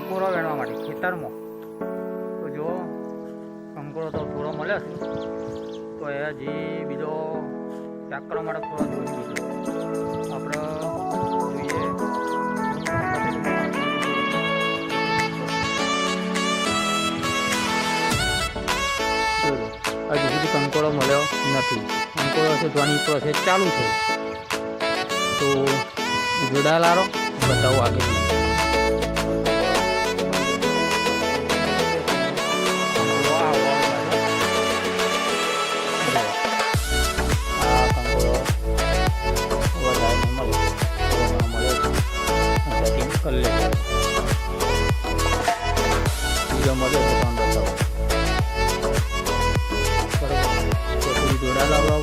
કંકોરો વેણવા માટે ખેતરમાં. તો જો કંકોરો તો થોડો મળ્યો છે, તો એ હજી બીજો ચેક કરવા માટે થોડો જોઈ લીધો આપણે જોઈએ. હજી સુધી કંકોરો મળ્યો નથી. કંકોરો શોધવાની પ્રોસેસ ચાલુ છે. તો જોડાયેલારો બતાવો આગળ. બીજો મળ્યો તો તમને બતાવો. જોડા લાવવા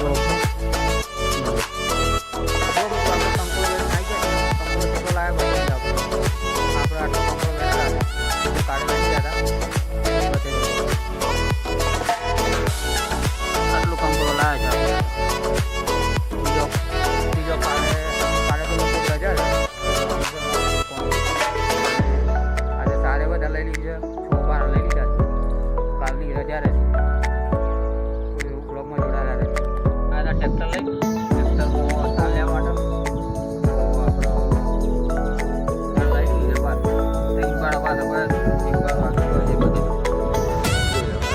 આટલું કંકોરો લાવ્યા છે. બીજો કાલે તો લોકો રજા છે. આજે તારે બધા લઈ લીધી છે, 6 બાર લઈ લીધા છે. કાલની રજા રહેશે. બ્લોકમાં જોડાયેલા રહેશે. આ ટ્રેક્ટર લઈ ટ્રેક્ટરમાં ચાલ્યા માટે તો આપણો લઈ લીધે બાર એક વાર આગળ પડે છે બધું.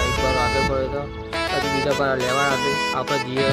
એક વાર આગળ પડે તો પછી બીજા પર લેવાના છે. આપણે જઈએ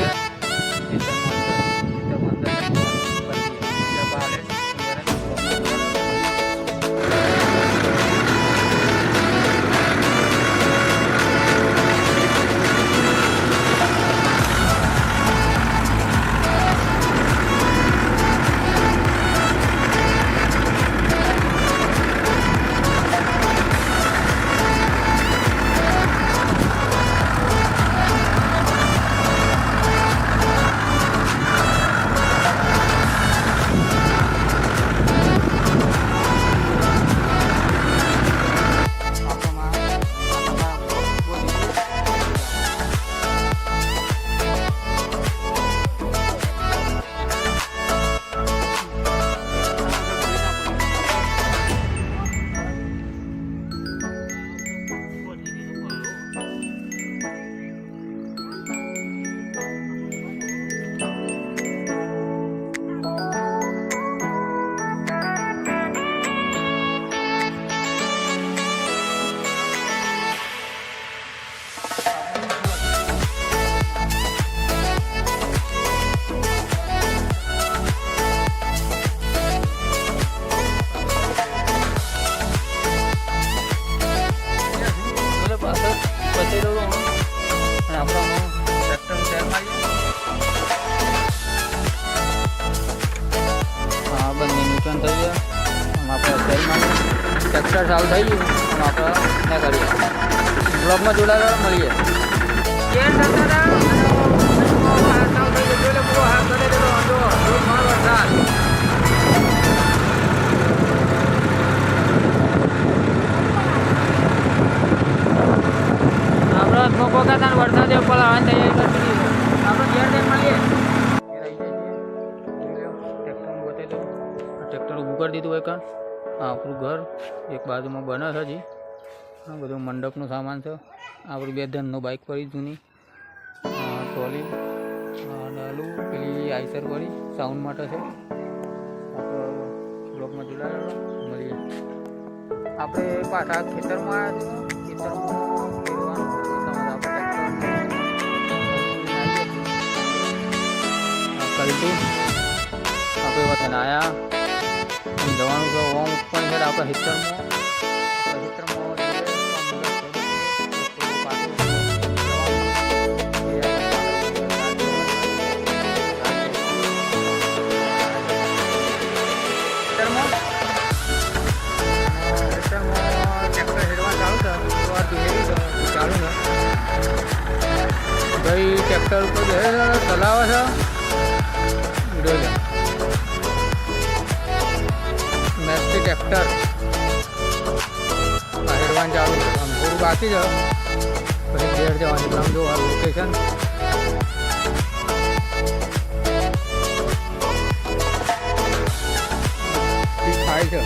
ટ્રેક્ટર ચાલુ થઈ ગયું અને આપણે ના કરીએ. બ્લોગમાં જોડાયેલા મળીએ. આપણે મોકોતા વરસાદ ઉપર આવવાની તૈયારી કરી આપણે ઘેર જઈને મળીએ. ટ્રેક્ટર ઊભું કરી દીધું હોય કાં. આપણું ઘર એક બાજુમાં બને છે. હજી આ બધું મંડપનું સામાન છે. આપણી 2 ધનનો બાઇક પડી જૂની ટ્રોલી ડાલું પેલી આઈસર પડી સાઉન્ડ માટે છે. આપણે બ્લોકમાં જોડાયેલો મળીએ. આપણે પાછા ખેતરમાં આવ્યા છીએ. ખેતરમાં ફેરવાનું કલતું આપણે વતન આવ્યા જવાનું છે. ઓમ પણ છે આપણા ખેતરમાં. ભાઈ ટ્રેક્ટર ઉપર ચલાવે છે. મેસ્ટી ટ્રેક્ટર હેડવાન ચાલુ છે. આમ થોડું બાકી છે. પછી ઘેર જવાની આમ જો આ લોકેશન થાય છે.